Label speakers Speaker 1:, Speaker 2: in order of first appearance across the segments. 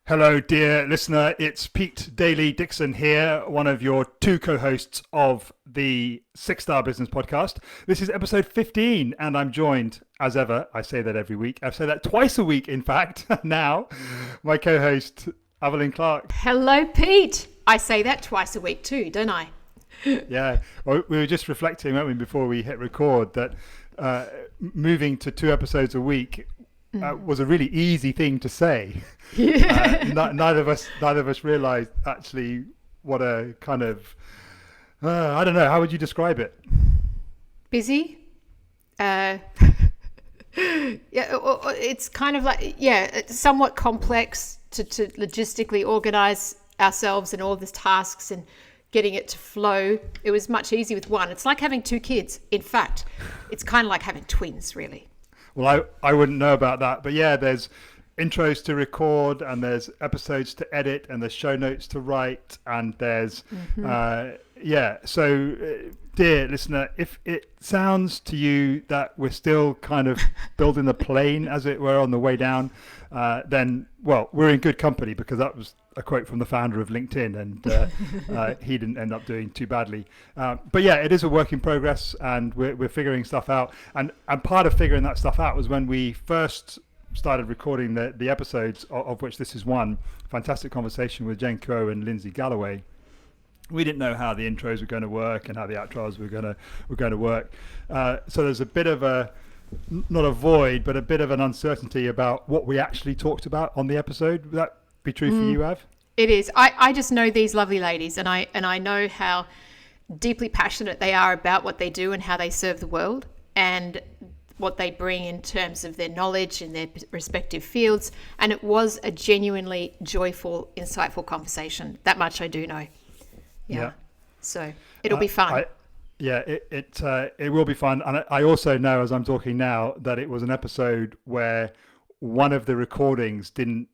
Speaker 1: Hello, dear listener. It's Pete Daly-Dixon here, one of your two co-hosts of the 6-Star Business Podcast. This is episode 15, and I'm joined, as ever, I say that every week. I've said that twice a week, in fact, now, my co-host, Evelyn Clark.
Speaker 2: Hello, Pete. I say that twice a week too, don't I?
Speaker 1: Yeah. Well, we were just reflecting, weren't we, before we hit record, that moving to 2 episodes a week was a really easy thing to say.
Speaker 2: Yeah.
Speaker 1: Neither of us realized actually what a kind of I don't know, how would you describe it?
Speaker 2: Busy. Yeah, it's kind of like, it's somewhat complex to logistically organize ourselves and all these tasks and getting it to flow. It was much easier with one. It's like having 2 kids. In fact, it's kind of like having twins, really.
Speaker 1: Well, I wouldn't know about that, but yeah, there's intros to record, and there's episodes to edit, and there's show notes to write, and there's So, dear listener, if it sounds to you that we're still kind of building the plane, as it were, on the way down, then, well, we're in good company, because that was a quote from the founder of LinkedIn, and he didn't end up doing too badly. But yeah, it is a work in progress, and we're figuring stuff out. And part of figuring that stuff out was when we first started recording the episodes, of which this is one. Fantastic conversation with Jen Kuo and Lindsey Galloway. We didn't know how the intros were going to work and how the outros were going to work. So there's a bit of not a void, but a bit of an uncertainty about what we actually talked about on the episode. Would that be true for you, Av?
Speaker 2: It is. I just know these lovely ladies, and I know how deeply passionate they are about what they do and how they serve the world, and what they bring in terms of their knowledge in their respective fields. And it was a genuinely joyful, insightful conversation. That much I do know. Yeah. So it'll be fun.
Speaker 1: It will be fun. And I also know, as I'm talking now, that it was an episode where one of the recordings didn't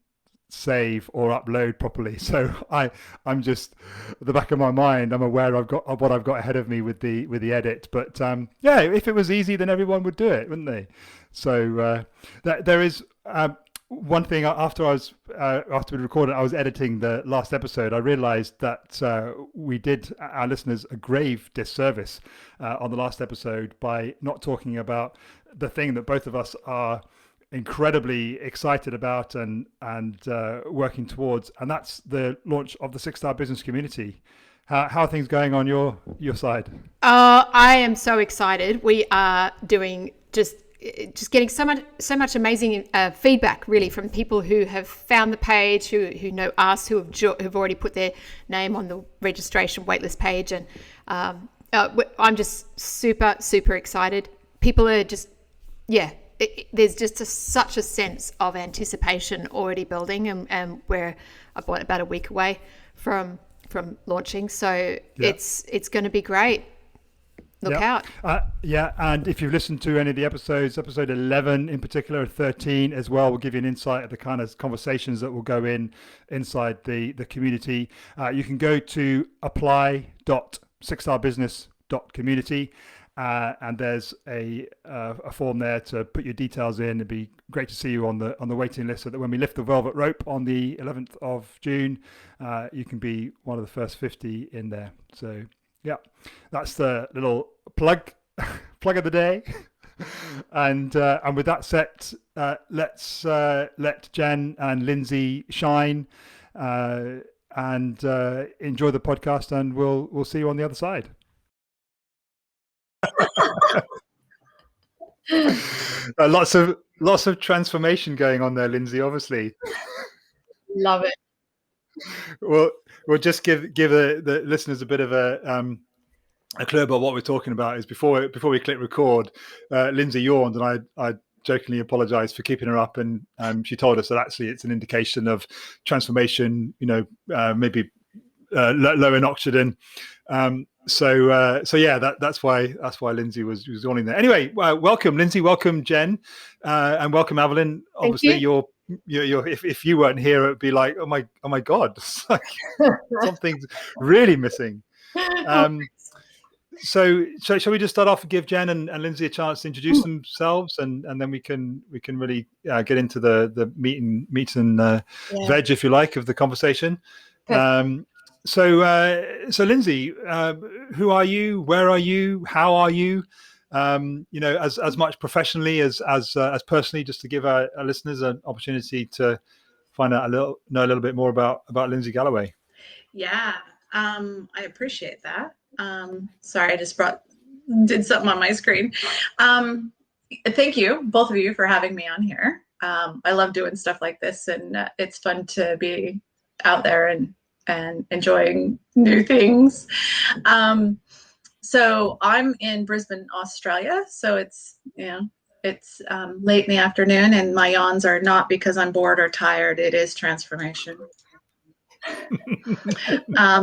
Speaker 1: save or upload properly. So I'm just, at the back of my mind, I'm aware of what I've got ahead of me with the edit. But if it was easy, then everyone would do it, wouldn't they? So there is one thing. After we recorded, I was editing the last episode. I realized that we did our listeners a grave disservice on the last episode by not talking about the thing that both of us are incredibly excited about and working towards, and that's the launch of the 6-Star Business Community. How are things going on your side?
Speaker 2: I am so excited. We are doing just getting so much amazing feedback, really, from people who have found the page, who know us, who've already put their name on the registration waitlist page, and I'm just super excited. People are just there's just such a sense of anticipation already building, and we're about a week away from launching. So it's going to be great. Look out. And if you've listened to any of the episodes, episode 11 in particular, 13 as well, will give you an insight of the kind of conversations that will go inside the community. You can go to apply.6starbusiness.community. And there's a form there to put your details in. It'd be great to see you on the waiting list, so that when we lift the velvet rope on the 11th of June, you can be one of the first 50 in there. So yeah, that's the little plug of the day. And with that set, let's let Jen and Lindsey shine and enjoy the podcast, and we'll see you on the other side. Lots of transformation going on there, Lindsey, obviously. Love it.
Speaker 1: We'll just give the listeners a bit of a clue about what we're talking about. Is before we click record, Lindsey yawned, and I jokingly apologized for keeping her up, and she told us that actually it's an indication of transformation, maybe low in oxygen. So that's why Lindsey was on in there. Anyway, welcome Lindsey, welcome Jen, and welcome Evelyn. Obviously, you're if you weren't here, it would be like, oh my God, something's really missing. So shall we just start off and give Jen and Lindsey a chance to introduce themselves, and then we can really get into the meat and veg, if you like, of the conversation. So Lindsey, who are you? Where are you? How are you? As much professionally as personally, just to give our listeners an opportunity to find out know a little bit more about Lindsey Galloway.
Speaker 3: Yeah, I appreciate that. Sorry, I just did something on my screen. Thank you, both of you, for having me on here. I love doing stuff like this, and it's fun to be out there and enjoying new things. So I'm in Brisbane, Australia. So it's late in the afternoon, and my yawns are not because I'm bored or tired. It is transformation. A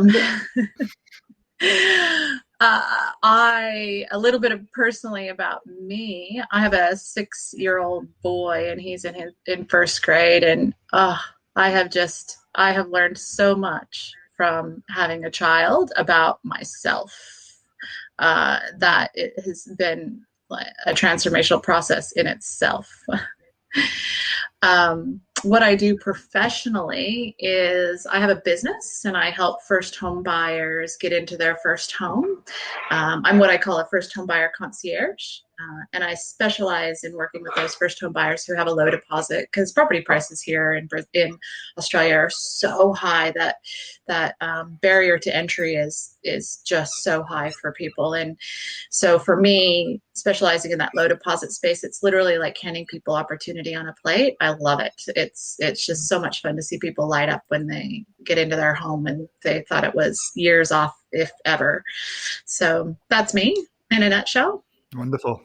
Speaker 3: little bit of personally about me. I have a 6-year-old boy, and he's in first grade, and I have learned so much from having a child about myself, that it has been like a transformational process in itself. What I do professionally is I have a business, and I help first home buyers get into their first home. I'm what I call a first home buyer concierge, and I specialize in working with those first home buyers who have a low deposit, because property prices here in Australia are so high that barrier to entry is just so high for people. And so for me, specializing in that low deposit space, it's literally like handing people opportunity on a plate. I love it. It's just so much fun to see people light up when they get into their home and they thought it was years off, if ever. So that's me in a nutshell.
Speaker 1: Wonderful.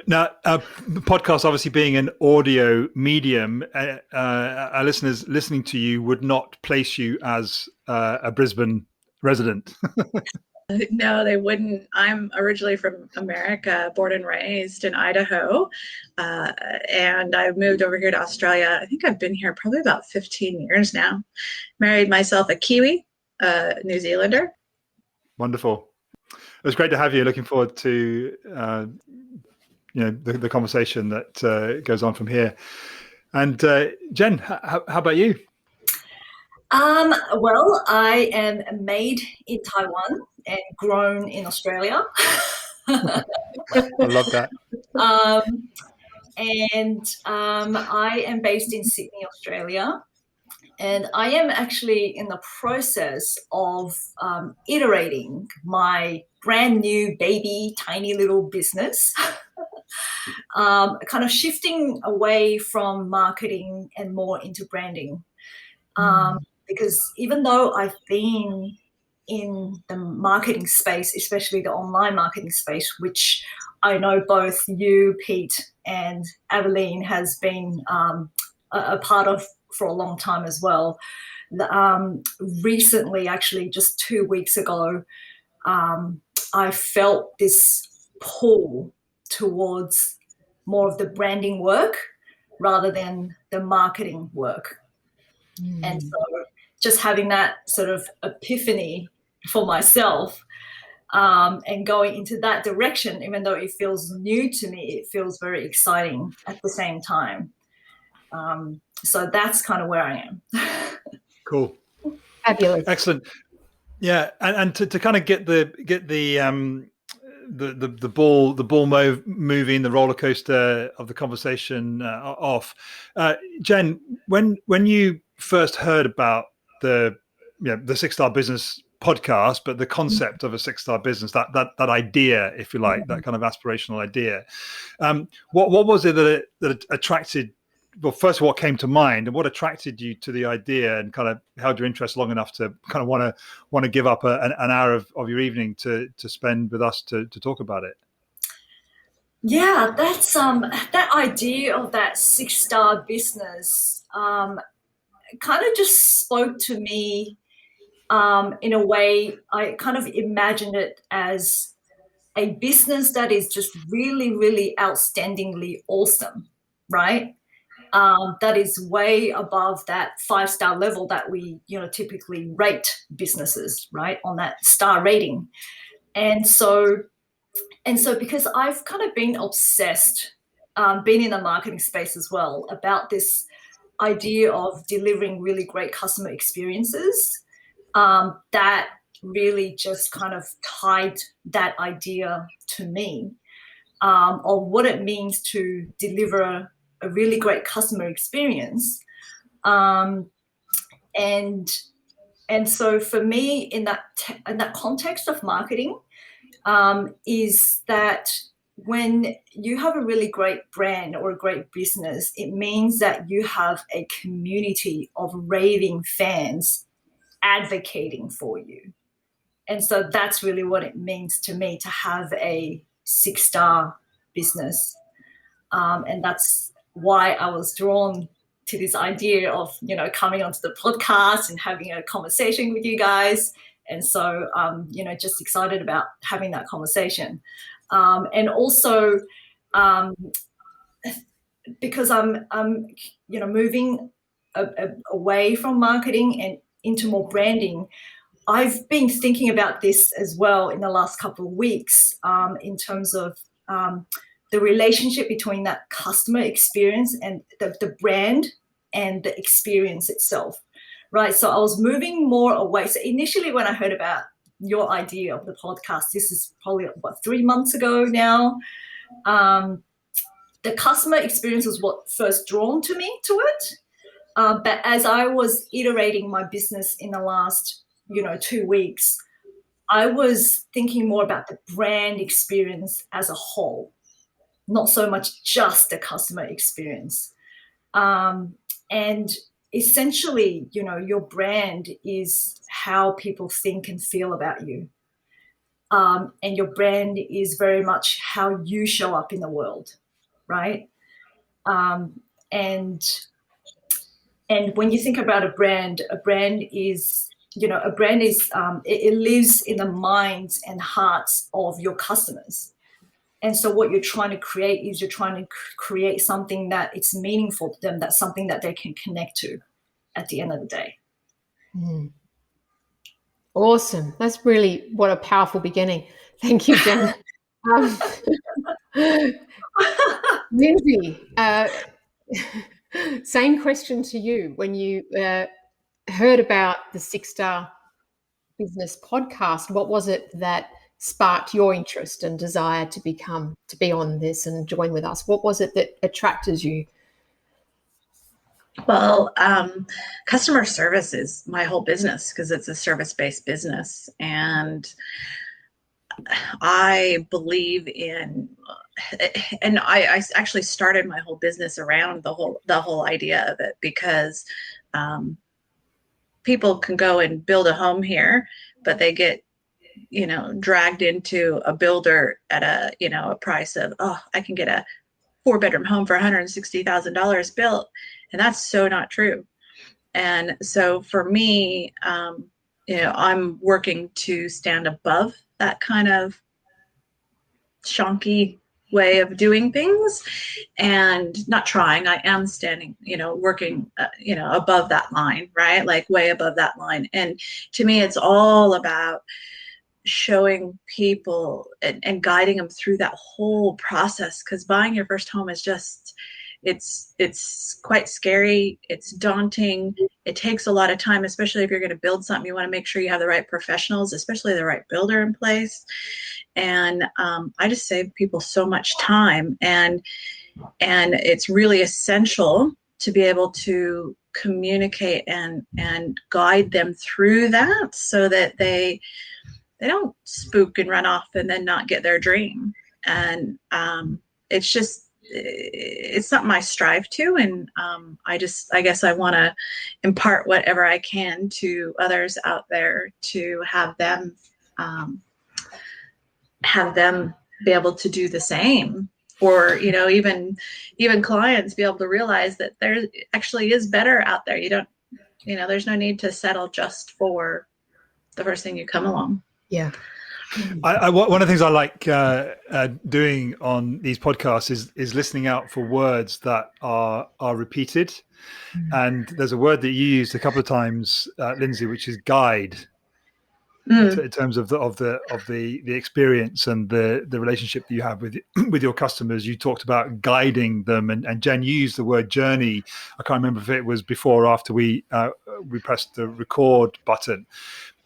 Speaker 1: Now, podcast obviously being an audio medium, our listeners listening to you would not place you as a Brisbane resident.
Speaker 3: No, they wouldn't. I'm originally from America, born and raised in Idaho, and I've moved over here to Australia. I think I've been here probably about 15 years now. Married myself a Kiwi, New Zealander.
Speaker 1: Wonderful. It was great to have you. Looking forward to the conversation that goes on from here. And Jen, how about you?
Speaker 4: Well, I am made in Taiwan and grown in Australia.
Speaker 1: I love that.
Speaker 4: And I am based in Sydney, Australia. And I am actually in the process of iterating my brand new baby, tiny little business, kind of shifting away from marketing and more into branding. Because even though I've been in the marketing space, especially the online marketing space, which I know both you, Pete, and Aveline has been a part of for a long time as well. Recently, actually just 2 weeks ago, I felt this pull towards more of the branding work rather than the marketing work. And so just having that sort of epiphany for myself, and going into that direction, even though it feels new to me, it feels very exciting at the same time. So that's kind of where I am.
Speaker 1: Cool.
Speaker 2: Fabulous.
Speaker 1: Excellent. Yeah, and to kind of get the ball moving, the roller coaster of the conversation off. Jen, when you first heard about the 6-Star Business podcast, but the concept of a 6-star business, that idea, if you like, that kind of aspirational idea, what was it that attracted? Well, first of all, what came to mind, and what attracted you to the idea, and kind of held your interest long enough to kind of want to give up an hour of your evening to spend with us to talk about it?
Speaker 4: Yeah, that's that idea of that 6-star business kind of just spoke to me in a way. I kind of imagined it as a business that is just really, really outstandingly awesome, right? that is way above that 5-star level that we, typically rate businesses, right, on that star rating. And so because I've kind of been obsessed, been in the marketing space as well, about this idea of delivering really great customer experiences, that really just kind of tied that idea to me, of what it means to deliver a really great customer experience. And so for me, in that context of marketing, is that when you have a really great brand or a great business, it means that you have a community of raving fans advocating for you. And so that's really what it means to me to have a 6-star business. And that's why I was drawn to this idea of, coming onto the podcast and having a conversation with you guys. And so, just excited about having that conversation. And also, because I'm moving away from marketing and into more branding, I've been thinking about this as well in the last couple of weeks, in terms of the relationship between that customer experience and the brand and the experience itself, right? So I was moving more away. So initially when I heard about your idea of the podcast, this is probably, 3 months ago now, the customer experience was what first drawn to me to it. But as I was iterating my business in the last, 2 weeks, I was thinking more about the brand experience as a whole, not so much just the customer experience. And essentially, your brand is how people think and feel about you. And your brand is very much how you show up in the world, right? And when you think about a brand is, it lives in the minds and hearts of your customers. And so what you're trying to create is you're trying to create something that it's meaningful to them, that's something that they can connect to at the end of the day.
Speaker 2: Mm. Awesome. That's really, what a powerful beginning. Thank you, Jen. Lindsey, same question to you. When you heard about the 6-Star Business podcast, what was it that sparked your interest and desire to be on this and join with us? What was it that attracted you?
Speaker 3: Well, customer service is my whole business because it's a service-based business. And I believe in, and I actually started my whole business around the whole idea of it, because people can go and build a home here, but they get, dragged into a builder at a price of, I can get a 4-bedroom home for $160,000 built. And that's so not true. And so for me, I'm working to stand above that kind of shonky way of doing things, and not trying. I am standing, working, above that line, right? Like way above that line. And to me, it's all about showing people and guiding them through that whole process. Because buying your first home is just, it's quite scary. It's daunting. It takes a lot of time, especially if you're going to build something. You want to make sure you have the right professionals, especially the right builder in place. And I just save people so much time, and it's really essential to be able to communicate and guide them through that, so that they don't spook and run off and then not get their dream. And it's something I strive to. And I guess I want to impart whatever I can to others out there, to have them be able to do the same, or, even clients be able to realize that there actually is better out there. You don't, there's no need to settle just for the first thing you come along.
Speaker 2: Yeah.
Speaker 1: One of the things I like doing on these podcasts is listening out for words that are repeated. And there's a word that you used a couple of times, Lindsay, which is guide. In terms of the experience and the relationship that you have with your customers. You talked about guiding them, and Jen used the word journey. I can't remember if it was before or after we pressed the record button.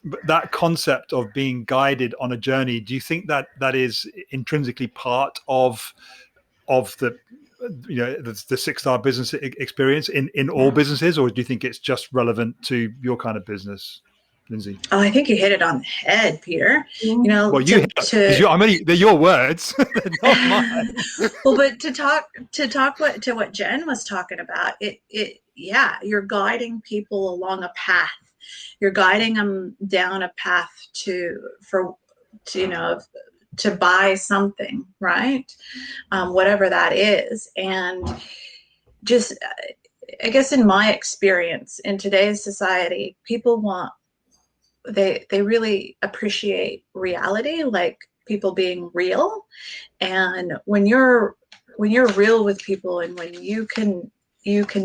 Speaker 1: But that concept of being guided on a journey, do you think that is intrinsically part of the the 6-star business experience in all businesses, or do you think it's just relevant to your kind of business, Lindsay?
Speaker 3: Oh, I think you hit it on the head, Peter. You know,
Speaker 1: well, they're your words, they're not mine.
Speaker 3: Well, but to talk what Jen was talking about, yeah, you're guiding people along a path. You're guiding them down a path to buy something, right? Whatever that is, and just, I guess, in my experience in today's society, people they really appreciate reality, like people being real. And when you're real with people, and when you can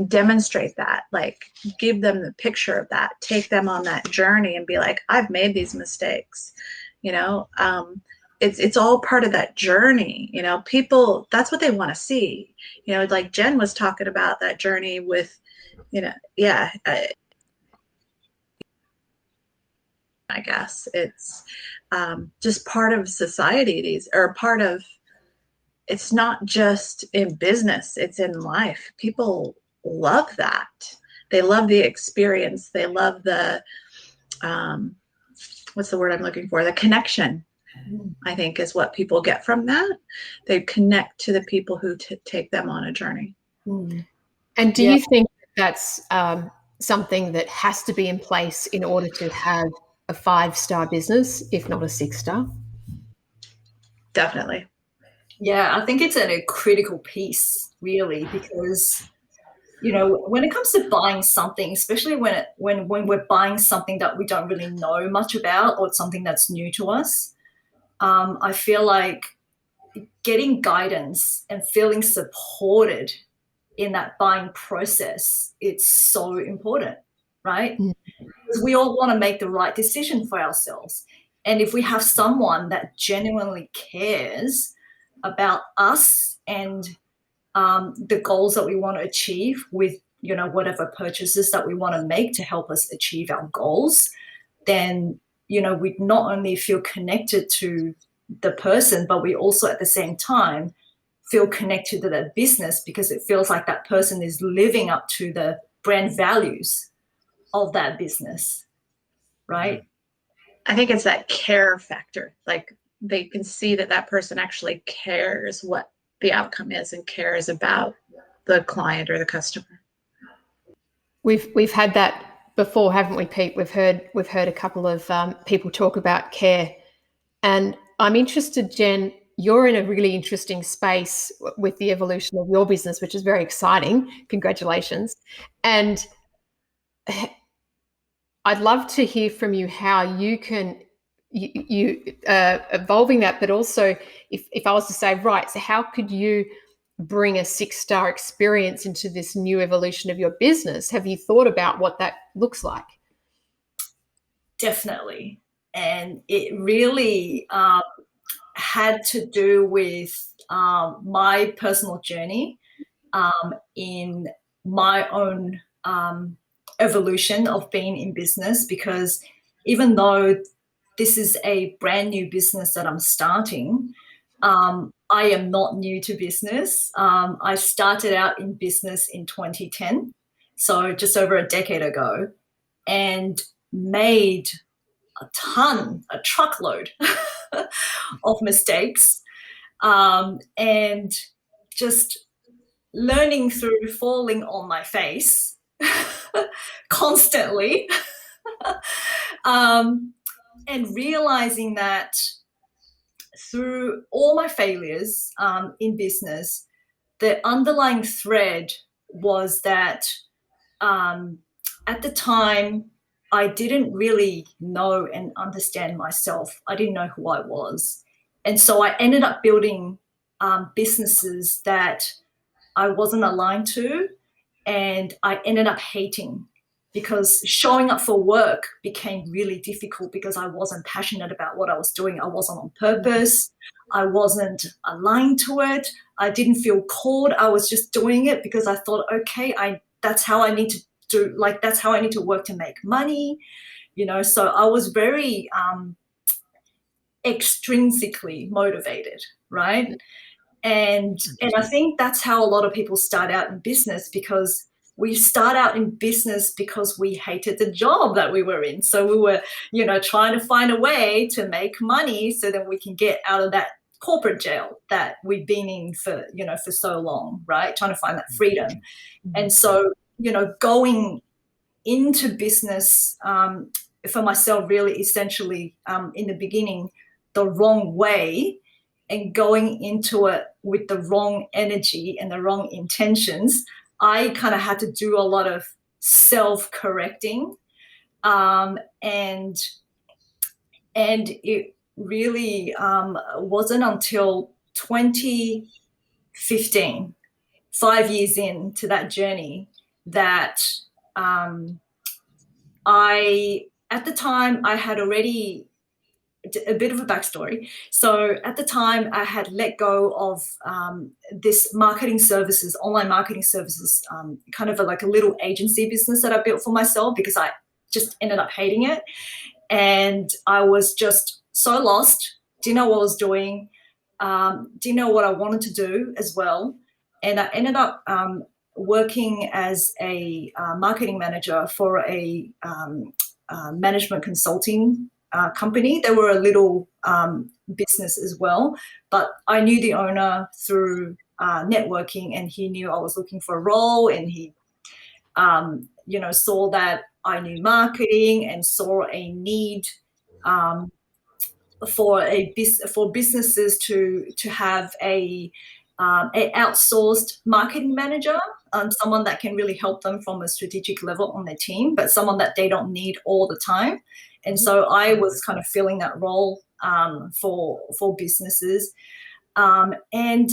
Speaker 3: demonstrate that, like give them the picture of that, take them on that journey and be like, I've made these mistakes, it's all part of that journey. People, that's what they want to see, like Jen was talking about, that journey with, I guess it's just part of society. It's not just in business, it's in life. People love that. They love the experience. They love the, what's the word I'm looking for? The connection, I think, is what people get from that. They connect to the people who take them on a journey.
Speaker 2: And do you think that's something that has to be in place in order to have a 5-star business, if not a 6-star?
Speaker 3: Definitely.
Speaker 4: Yeah, I think it's a critical piece, really, because, when it comes to buying something, especially when we're buying something that we don't really know much about, or something that's new to us, I feel like getting guidance and feeling supported in that buying process, it's so important, right? Because we all want to make the right decision for ourselves. And if we have someone that genuinely cares about us and the goals that we want to achieve with, whatever purchases that we want to make to help us achieve our goals, then, we not only feel connected to the person, but we also at the same time feel connected to that business, because it feels like that person is living up to the brand values of that business, right?
Speaker 3: I think it's that care factor. Like, they can see that person actually cares what the outcome is and cares about the client or the customer.
Speaker 2: We've had that before, haven't we, Pete? We've heard a couple of people talk about care, and I'm interested, Jen. You're in a really interesting space with the evolution of your business, which is very exciting. Congratulations. And I'd love to hear from you how you can evolving that, but also if I was to say, right, so how could you bring a 6-star experience into this new evolution of your business? Have you thought about what that looks like?
Speaker 4: Definitely. And it really had to do with my personal journey in my own evolution of being in business, because even though this is a brand new business that I'm starting, I am not new to business. I started out in business in 2010, so just over a decade ago, and made a truckload of mistakes, and just learning through falling on my face constantly, and realizing that through all my failures in business, the underlying thread was that at the time I didn't really know and understand myself. I didn't know who I was. And so I ended up building businesses that I wasn't aligned to, and I ended up hating, because showing up for work became really difficult because I wasn't passionate about what I was doing. I wasn't on purpose. I wasn't aligned to it. I didn't feel called. I was just doing it because I thought, okay, that's how I need to do, like, that's how I need to work to make money, So I was very extrinsically motivated, right? And I think that's how a lot of people start out in business, because we start out in business because we hated the job that we were in. So we were, trying to find a way to make money so that we can get out of that corporate jail that we've been in for so long, right? Trying to find that freedom. And so, going into business for myself, really essentially in the beginning, the wrong way, and going into it with the wrong energy and the wrong intentions, I kind of had to do a lot of self-correcting, and it really wasn't until 2015, 5 years into that journey, that at the time I had already, a bit of a backstory. So at the time I had let go of this marketing services, online marketing services, kind of like a little agency business that I built for myself, because I just ended up hating it. And I was just so lost, didn't know what I was doing, didn't know what I wanted to do as well. And I ended up working as a marketing manager for a management consulting company. They were a little business as well, but I knew the owner through networking, and he knew I was looking for a role, and he saw that I knew marketing and saw a need for businesses to have a outsourced marketing manager, someone that can really help them from a strategic level on their team, but someone that they don't need all the time. And so I was kind of filling that role for businesses. And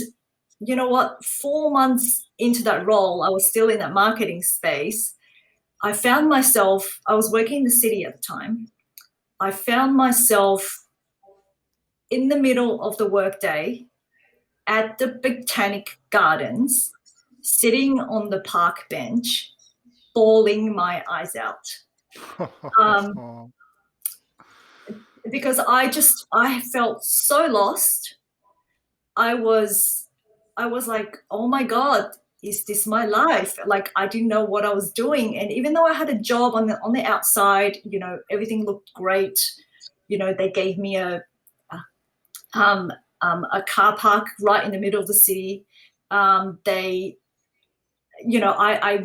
Speaker 4: you know what? 4 months into that role, I was still in that marketing space. I found myself, I was working in the city at the time. I found myself in the middle of the workday at the Botanic Gardens, sitting on the park bench, bawling my eyes out. Because I felt so lost. I was like, oh my God, is this my life? Like, I didn't know what I was doing. And even though I had a job on the outside, everything looked great. They gave me a car park right in the middle of the city. I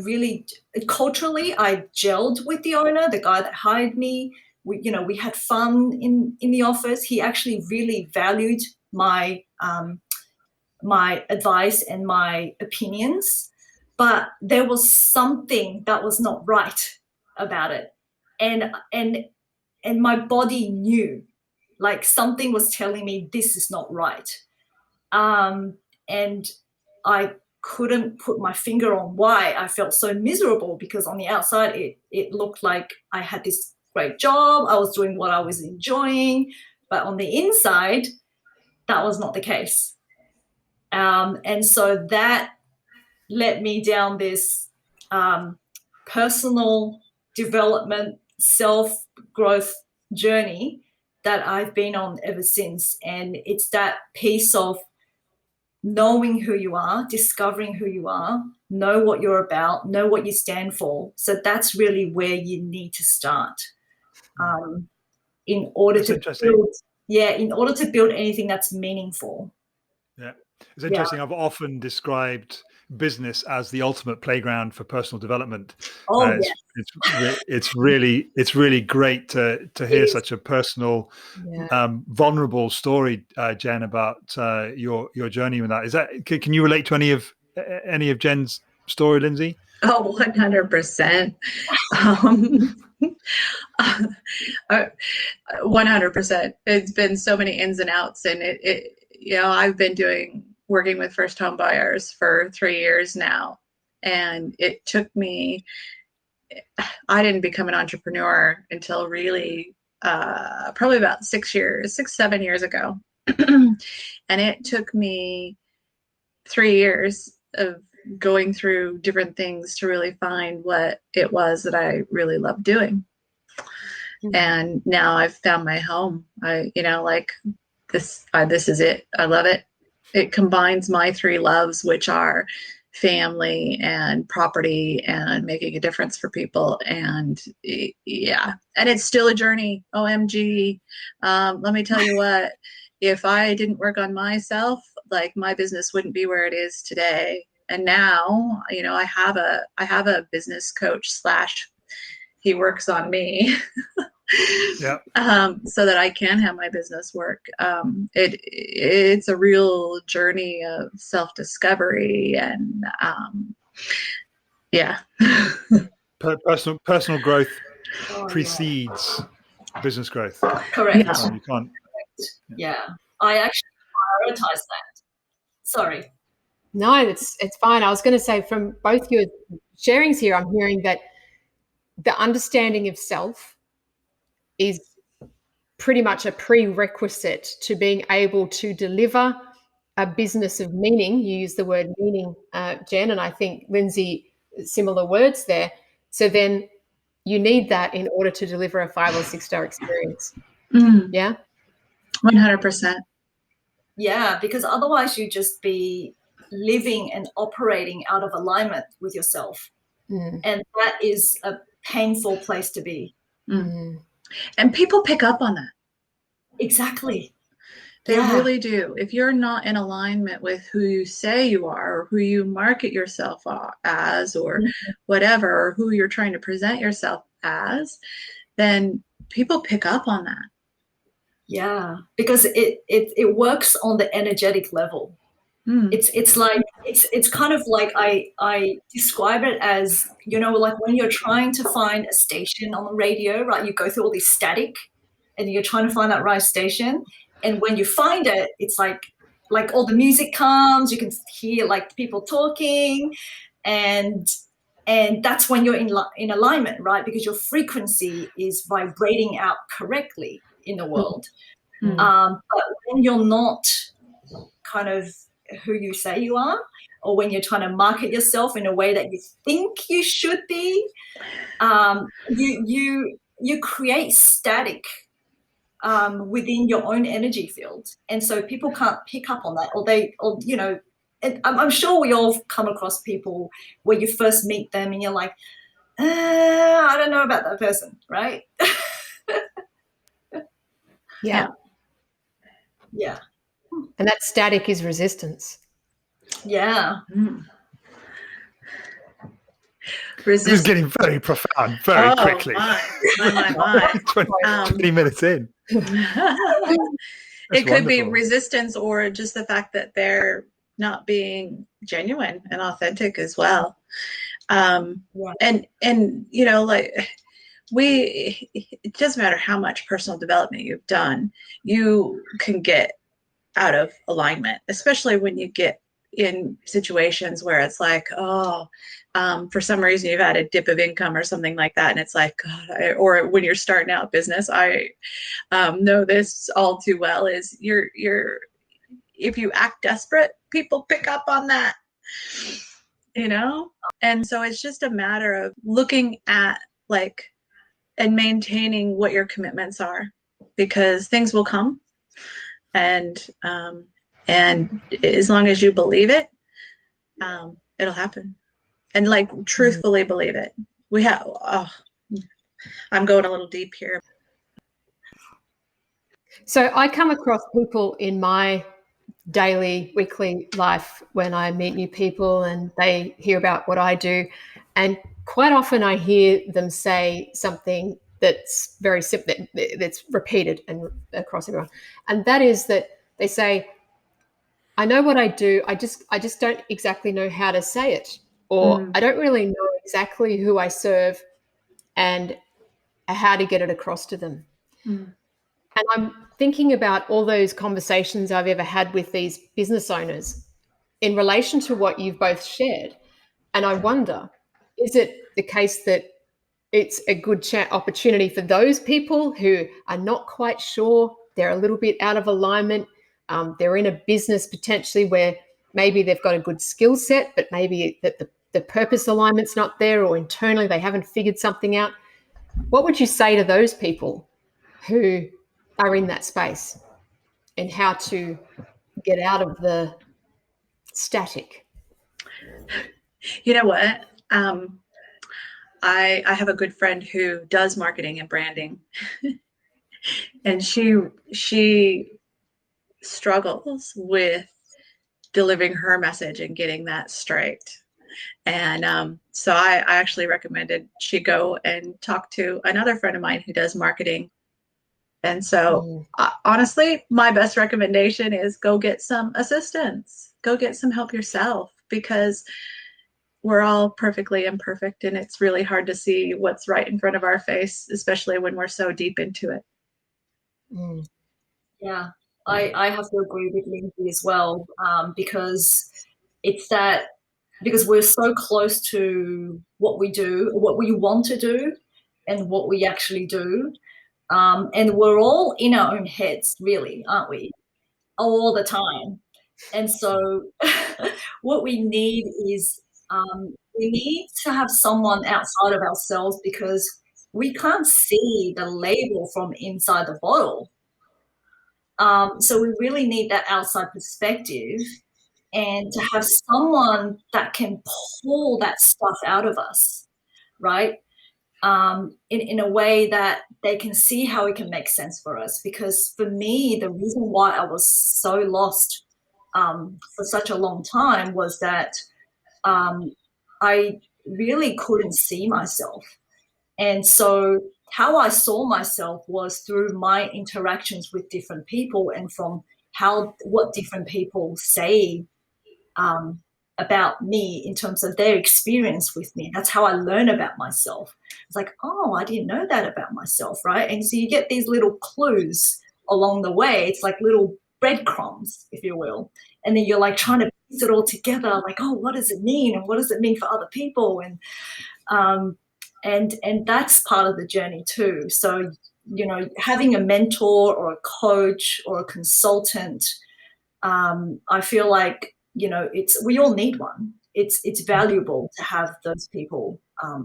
Speaker 4: really, culturally, I gelled with the owner, the guy that hired me. We had fun in the office. He actually really valued my my advice and my opinions, but there was something that was not right about it, and my body knew, like, something was telling me this is not right, and I couldn't put my finger on why I felt so miserable, because on the outside it looked like I had this great job, I was doing what I was enjoying, but on the inside that was not the case. And so that led me down this personal development, self-growth journey that I've been on ever since. And it's that piece of knowing who you are, discovering who you are, know what you're about, know what you stand for. So that's really where you need to start in order to build anything that's meaningful.
Speaker 1: Yeah. It's interesting. Yeah. I've often described business as the ultimate playground for personal development. It's really great to hear such a personal, vulnerable story, Jen, about your journey with that. Is that, can you relate to any of Jen's story, Lindsey?
Speaker 3: Oh, 100%. 100%. It's been so many ins and outs, and I've been working with first home buyers for 3 years now, and it took me. I didn't become an entrepreneur until really probably about 7 years ago, and it took me 3 years of going through different things to really find what it was that I really loved doing. And now I've found my home. This is it. I love it. It combines my 3 loves, which are family and property and making a difference for people. And yeah, and it's still a journey. OMG. Let me tell you what, if I didn't work on myself, like, my business wouldn't be where it is today. And now, I have a business coach / he works on me.
Speaker 1: Yeah.
Speaker 3: So that I can have my business work. It's a real journey of self-discovery, and yeah.
Speaker 1: Personal growth precedes business growth.
Speaker 4: Correct.
Speaker 1: You can't.
Speaker 4: Yeah. I actually prioritize that. Sorry.
Speaker 2: No, it's fine. I was going to say, from both your sharings here, I'm hearing that the understanding of self is pretty much a prerequisite to being able to deliver a business of meaning. You use the word meaning, Jen, and I think Lindsey, similar words there. So then you need that in order to deliver a 5 or 6 star experience. Yeah?
Speaker 3: 100%.
Speaker 4: Yeah, because otherwise you just be living and operating out of alignment with yourself. And that is a painful place to be.
Speaker 3: And people pick up on that.
Speaker 4: Exactly.
Speaker 3: They really do. If you're not in alignment with who you say you are, or who you market yourself as, or whatever, or who you're trying to present yourself as, then people pick up on that. Yeah,
Speaker 4: because it works on the energetic level. It's like it's kind of like I describe it as, like when you're trying to find a station on the radio, right? You go through all this static, and you're trying to find that right station. And when you find it, it's like all the music comes. You can hear like people talking, and that's when you're in alignment, right? Because your frequency is vibrating out correctly in the world. But when you're not kind of who you say you are, or when you're trying to market yourself in a way that you think you should be, you create static within your own energy field, and so people can't pick up on that, and I'm sure we all come across people where you first meet them and you're like, I don't know about that person, right?
Speaker 2: Yeah. And that static is resistance.
Speaker 4: Yeah.
Speaker 1: This is getting very profound very quickly.
Speaker 3: My.
Speaker 1: 20 minutes in.
Speaker 3: It could be resistance, or just the fact that they're not being genuine and authentic as well. And it doesn't matter how much personal development you've done, you can get out of alignment, especially when you get in situations where it's like, for some reason you've had a dip of income or something like that, and it's like, God, or when you're starting out business, I know this all too well, is you're if you act desperate, people pick up on that, and so it's just a matter of looking at and maintaining what your commitments are, because things will come, and as long as you believe it, it'll happen. And truthfully believe it. I'm going a little deep here.
Speaker 2: So I come across people in my daily, weekly life when I meet new people and they hear about what I do. And quite often I hear them say something that's very simple, that's repeated and across everyone. And that is that they say, I know what I do, I just don't exactly know how to say it. Or I don't really know exactly who I serve, and how to get it across to them.
Speaker 3: Mm.
Speaker 2: And I'm thinking about all those conversations I've ever had with these business owners in relation to what you've both shared. And I wonder, is it the case that it's a good opportunity for those people who are not quite sure, they're a little bit out of alignment, they're in a business potentially where maybe they've got a good skill set, but maybe that the purpose alignment's not there, or internally they haven't figured something out. What would you say to those people who are in that space and how to get out of the static?
Speaker 3: You know what? I have a good friend who does marketing and branding, and she struggles with delivering her message and getting that straight. And so I actually recommended she go and talk to another friend of mine who does marketing. And so honestly, my best recommendation is go get some assistance, go get some help yourself, because we're all perfectly imperfect, and it's really hard to see what's right in front of our face, especially when we're so deep into it.
Speaker 4: Yeah, I have to agree with Lindsey as well, because it's that, because we're so close to what we do, what we want to do, and what we actually do. And we're all in our own heads, really, aren't we? All the time. And so what we need is we need to have someone outside of ourselves, because we can't see the label from inside the bottle. So we really need that outside perspective, and to have someone that can pull that stuff out of us, right? In a way that they can see how it can make sense for us. Because for me, the reason why I was so lost for such a long time was that I really couldn't see myself. And so how I saw myself was through my interactions with different people, and from what different people say about me in terms of their experience with me. That's how I learn about myself. It's like, oh, I didn't know that about myself, right? And so you get these little clues along the way. It's like little breadcrumbs, if you will. And then you're like trying to piece it all together, like, oh, what does it mean? And what does it mean for other people? And that's part of the journey too. So, you know, having a mentor or a coach or a consultant, I feel like, you know, we all need one. It's valuable to have those people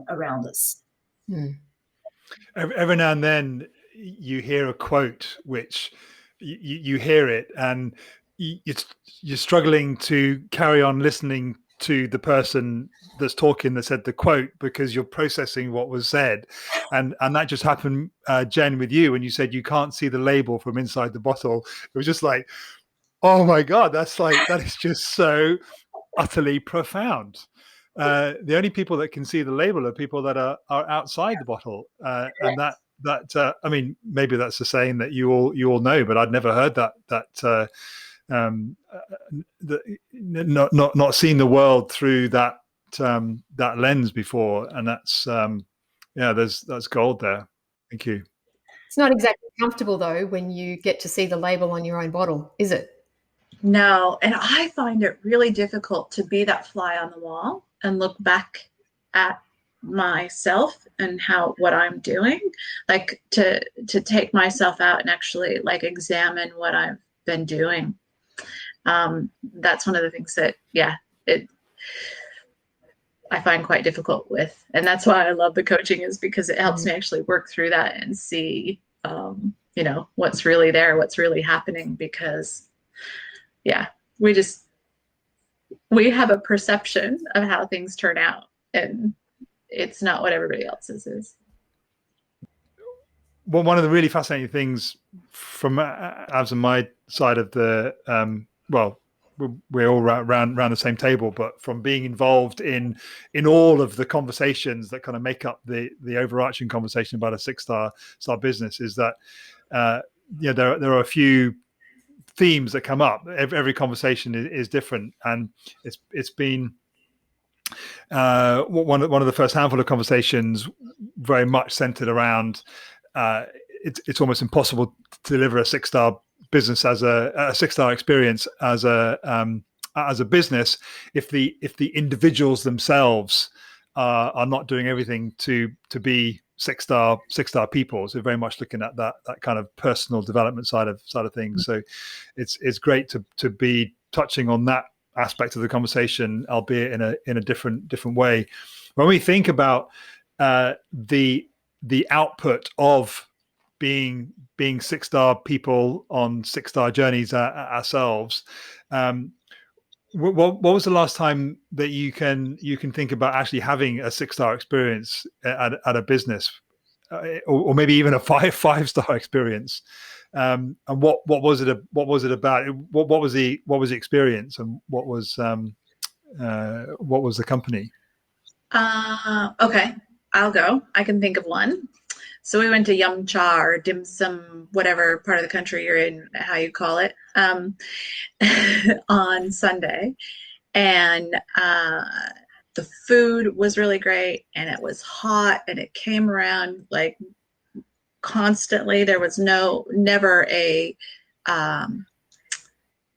Speaker 4: around us.
Speaker 1: Every now and then you hear a quote which you hear it and you're struggling to carry on listening to the person that's talking that said the quote, because you're processing what was said. And that just happened, Jen, with you when you said you can't see the label from inside the bottle. It was just like, oh my God, that is just so utterly profound. The only people that can see the label are people that are outside the bottle. And that I mean, maybe that's a saying that you all know, but I'd never heard that not seen the world through that lens before. And that's that's gold there. Thank you.
Speaker 2: It's not exactly comfortable though when you get to see the label on your own bottle, is it?
Speaker 3: No, and I find it really difficult to be that fly on the wall and look back at myself and what I'm doing, like to take myself out and actually like examine what I've been doing. That's one of the things that I find quite difficult with, and that's why I love the coaching, is because it helps me actually work through that and see what's really there, what's really happening, because we have a perception of how things turn out, and it's not what everybody else's is.
Speaker 1: Well, one of the really fascinating things from Abs and my side of the we're all around the same table, but from being involved in all of the conversations that kind of make up the overarching conversation about a 6-star business, is that there are a few themes that come up. Every conversation is different, and it's been one of the first handful of conversations very much centered around it's almost impossible to deliver a 6-star business as a 6-star experience as a business if the individuals themselves are not doing everything to be 6-star people. So very much looking at that kind of personal development side of things. So it's great to be touching on that aspect of the conversation, albeit in a different way. When we think about the output of being 6-star people on 6-star journeys ourselves, what was the last time that you can think about actually having a 6-star experience at a business, or maybe even a 5-star experience? And what was it about? What was the experience, and what was the company?
Speaker 3: Okay, I'll go. I can think of one. So we went to Yum Cha or Dim Sum, whatever part of the country you're in, how you call it, on Sunday. And the food was really great, and it was hot, and it came around like constantly. There was never a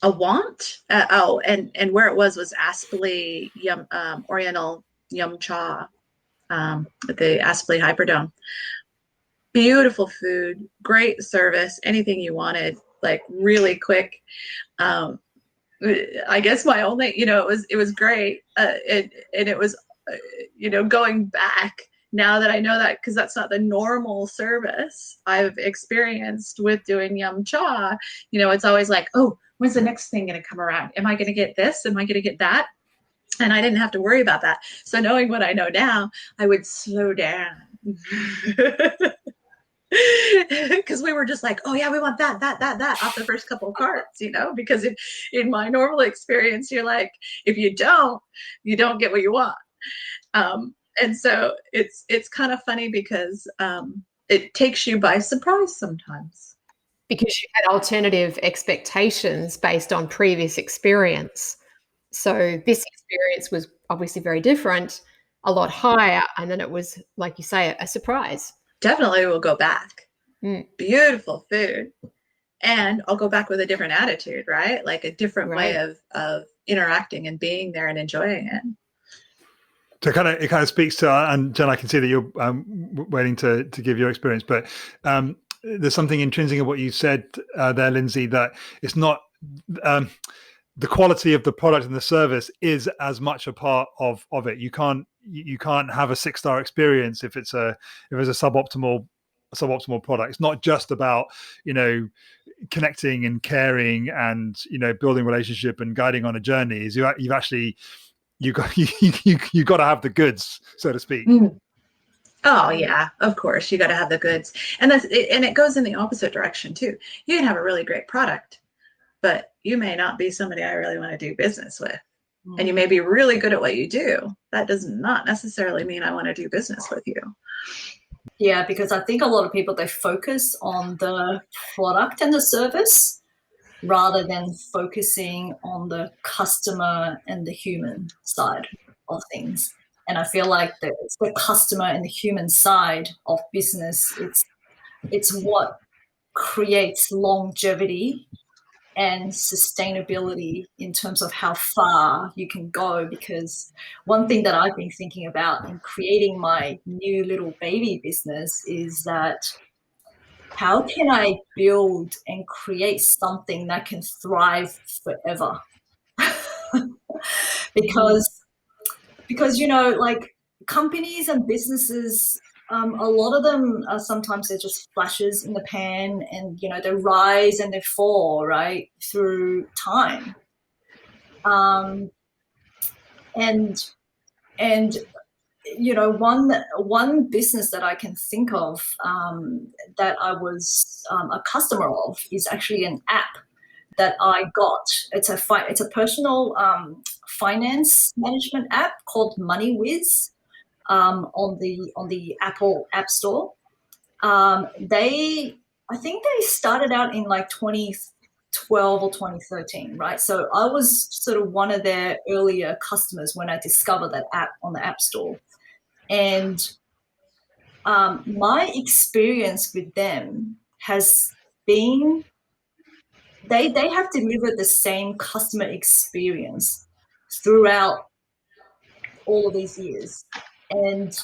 Speaker 3: want. And where it was Aspley Oriental Yum Cha at the Aspley Hyperdome. Beautiful food, great service, anything you wanted, like really quick. I guess my only, it was great. And it was, going back now that I know that, because that's not the normal service I've experienced with doing Yum Cha. It's always like, oh, when's the next thing going to come around? Am I going to get this? Am I going to get that? And I didn't have to worry about that. So knowing what I know now, I would slow down. Because we were just like, oh yeah, we want that off the first couple of carts, because in my normal experience, you're like, if you don't get what you want. And so it's kind of funny because it takes you by surprise sometimes.
Speaker 2: Because you had alternative expectations based on previous experience. So this experience was obviously very different, a lot higher, and then it was, like you say, a surprise.
Speaker 3: Definitely will go back. Beautiful food. And I'll go back with a different attitude, right? Like a different way of interacting and being there and enjoying it.
Speaker 1: So it kind of speaks to, and Jen, I can see that you're waiting to give your experience, but there's something intrinsic in what you said there, Lindsey, that it's not the quality of the product and the service is as much a part of it. You can't have a 6-star experience if it's a suboptimal product. It's not just about connecting and caring and building relationship and guiding on a journey. Is you got to have the goods, so to speak.
Speaker 3: Oh yeah, of course you got to have the goods, and it goes in the opposite direction too. You can have a really great product, but you may not be somebody I really want to do business with. And you may be really good at what you do. That does not necessarily mean I want to do business with you.
Speaker 4: Yeah, because I think a lot of people, they focus on the product and the service rather than focusing on the customer and the human side of things. And I feel like it's the customer and the human side of business. It's what creates longevity and sustainability in terms of how far you can go. Because one thing that I've been thinking about in creating my new little baby business is that how can I build and create something that can thrive forever? because like companies and businesses, a lot of them are sometimes they're just flashes in the pan, and they rise and they fall right through time. And one business that I can think of that I was a customer of is actually an app that I got. It's a personal finance management app called MoneyWiz. On the Apple App Store. I think they started out in like 2013 2012 or 2013, right? So I was sort of one of their earlier customers when I discovered that app on the App Store. And my experience with them has been, they have delivered the same customer experience throughout all of these years. And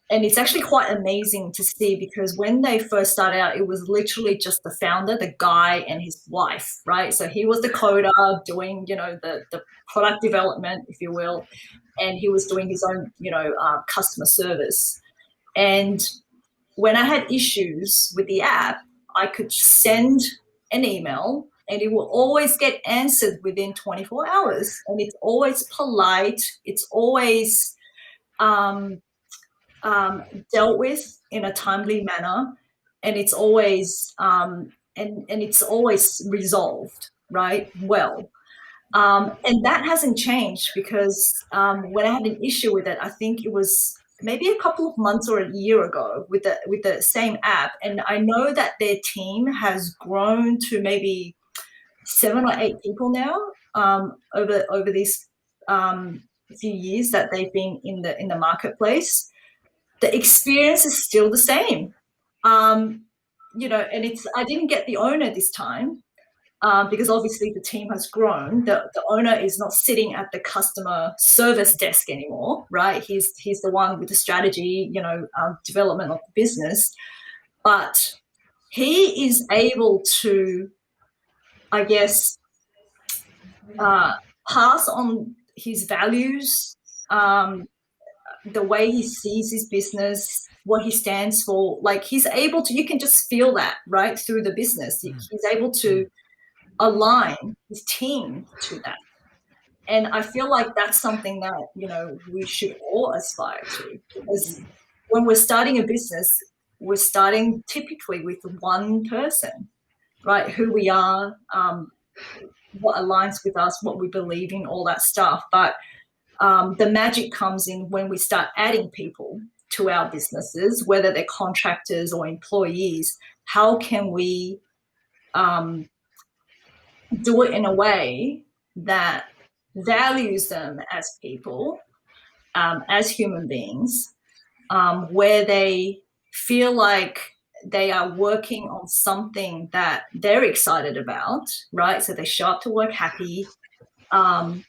Speaker 4: it's actually quite amazing to see, because when they first started out, it was literally just the founder, the guy, and his wife, right? So he was the coder doing, the product development, if you will, and he was doing his own, customer service. And when I had issues with the app, I could send an email and it will always get answered within 24 hours. And it's always polite. It's always dealt with in a timely manner, and it's always and it's always resolved, right? Well. And that hasn't changed, because when I had an issue with it, I think it was maybe a couple of months or a year ago with the same app, and I know that their team has grown to maybe 7 or 8 people now over these few years that they've been in the marketplace. The experience is still the same, and I didn't get the owner this time. Because obviously the team has grown. The owner is not sitting at the customer service desk anymore, right? He's the one with the strategy, development of the business. But he is able to, I guess, pass on his values, the way he sees his business, what he stands for. Like, he's able to, you can just feel that, right, through the business. He's able to align his team to that. And I feel like that's something that, we should all aspire to, because when we're starting a business, we're starting typically with one person, right? Who we are, what aligns with us, what we believe in, all that stuff. But the magic comes in when we start adding people to our businesses, whether they're contractors or employees. How can we do it in a way that values them as people, as human beings, where they feel like they are working on something that they're excited about, right? So they show up to work happy. So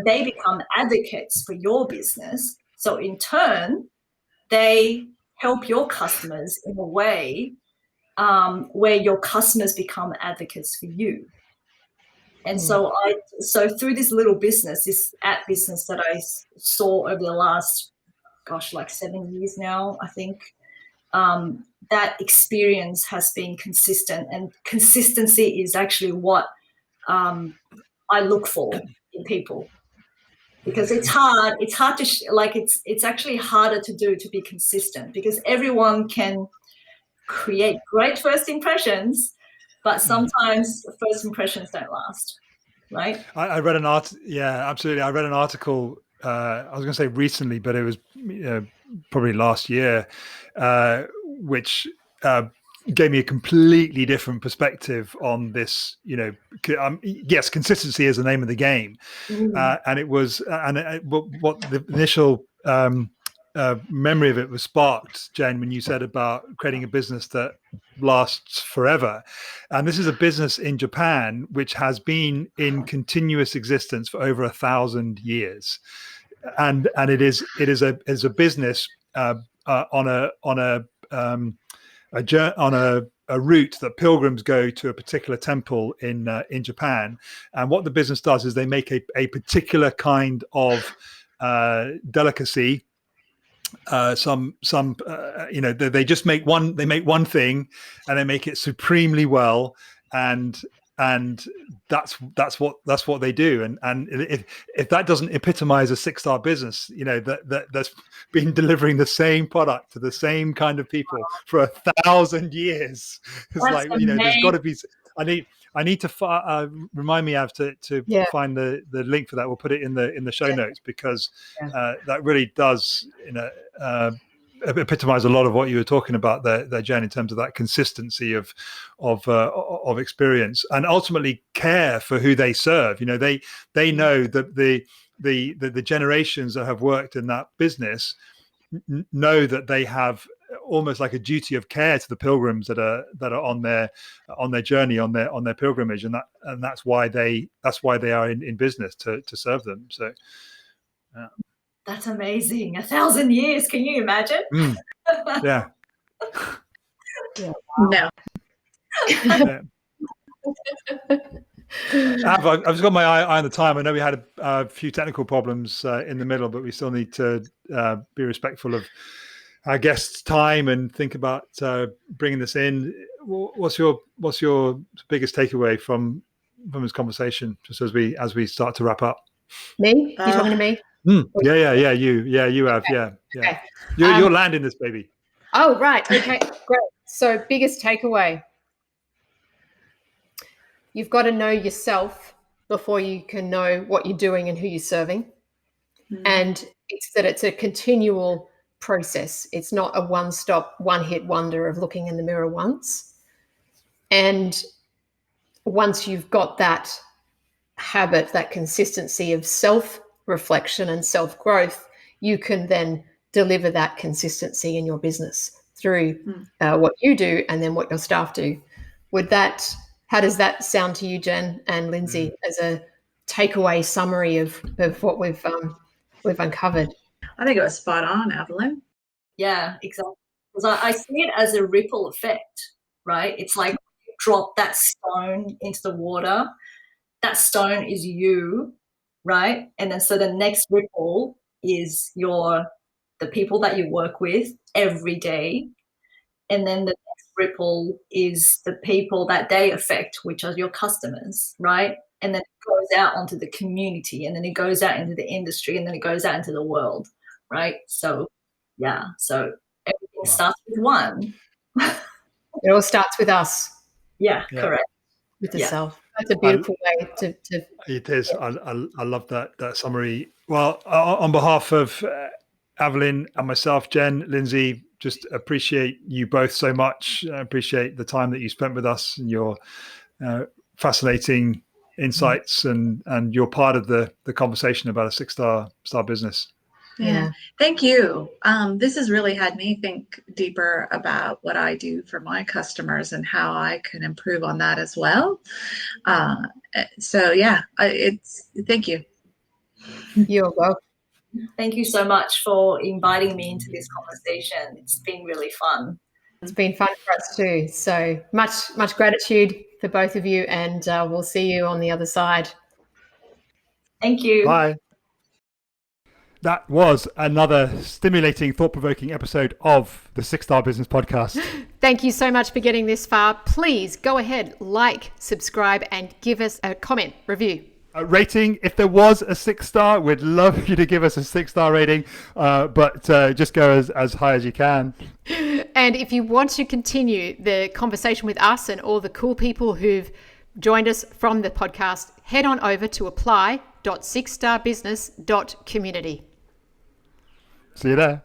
Speaker 4: they become advocates for your business. So in turn, they help your customers in a way where your customers become advocates for you. And so through this little business, this app business that I saw over the last, 7 years now, I think, that experience has been consistent, and consistency is actually what I look for in people, because it's hard to it's actually harder to do, to be consistent, because everyone can create great first impressions, but sometimes first impressions don't last, right?
Speaker 1: I read an article. Yeah, absolutely. I read an article. I was going to say recently, but it was probably last year, which gave me a completely different perspective on this. Yes, consistency is the name of the game, and it was, what the initial memory of it was sparked, Jen, when you said about creating a business that lasts forever. And this is a business in Japan which has been in continuous existence for over 1,000 years, and it is a business on a route that pilgrims go to a particular temple in Japan. And what the business does is they make a particular kind of delicacy. They just make one thing, and they make it supremely well, and that's what they do. And if that doesn't epitomize a 6-star business, that's been delivering the same product to the same kind of people for 1,000 years, it's like, there's got to be. I need to remind me to find the link for that. We'll put it in the show notes, because that really does epitomize a lot of what you were talking about there, Jen, in terms of that consistency of experience and ultimately care for who they serve. They know that the generations that have worked in that business know that they have almost like a duty of care to the pilgrims that are on their journey, on their pilgrimage, and that's why they are in business to serve them. So
Speaker 4: that's amazing. 1,000 years, can you imagine?
Speaker 1: Yeah.
Speaker 3: No.
Speaker 1: I've just got my eye on the time. I know we had a few technical problems in the middle, but we still need to be respectful of our guests' time and think about bringing this in. What's your biggest takeaway from this conversation, just as we start to wrap up?
Speaker 2: Me? You talking to me?
Speaker 1: Yeah. You have.
Speaker 2: Okay.
Speaker 1: Yeah.
Speaker 2: Okay.
Speaker 1: You're landing this, baby.
Speaker 2: Oh, right. Okay, great. So biggest takeaway. You've got to know yourself before you can know what you're doing and who you're serving. And it's a continual process. It's not a one-stop, one-hit wonder of looking in the mirror once. And once you've got that habit, that consistency of self-reflection and self-growth, you can then deliver that consistency in your business through what you do and then what your staff do. How does that sound to you, Jen and Lindsey, as a takeaway summary of what we've uncovered?
Speaker 3: I think it was spot on, Evelyn.
Speaker 4: Yeah, exactly. Because I see it as a ripple effect, right? It's like you drop that stone into the water. That stone is you, right? And then so the next ripple is the people that you work with every day. And then the next ripple is the people that they affect, which are your customers, right? And then it goes out onto the community, and then it goes out into the industry, and then it goes out into the world, right? So, yeah. So everything starts with one.
Speaker 2: It all starts with us.
Speaker 4: Yeah. Correct.
Speaker 2: With the self. That's a beautiful way to.
Speaker 1: It is. I love that summary. Well, on behalf of Evelyn and myself, Jen, Lindsey, just appreciate you both so much. I appreciate the time that you spent with us and your fascinating insights, and you're part of the conversation about a six-star business.
Speaker 3: Yeah. Thank you. This has really had me think deeper about what I do for my customers and how I can improve on that as well. So yeah, thank you.
Speaker 2: You're welcome.
Speaker 4: Thank you so much for inviting me into this conversation. It's been really fun.
Speaker 2: It's been fun for us too. So much gratitude for both of you, and we'll see you on the other side.
Speaker 4: Thank you.
Speaker 1: Bye. That was another stimulating, thought-provoking episode of the Six-Star Business Podcast.
Speaker 2: Thank you so much for getting this far. Please go ahead, like, subscribe, and give us a comment, review.
Speaker 1: A rating. If there was a 6-star, we'd love you to give us a 6-star rating, but just go as high as you can.
Speaker 2: And if you want to continue the conversation with us and all the cool people who've joined us from the podcast, head on over to apply.sixstarbusiness.community.
Speaker 1: See you there.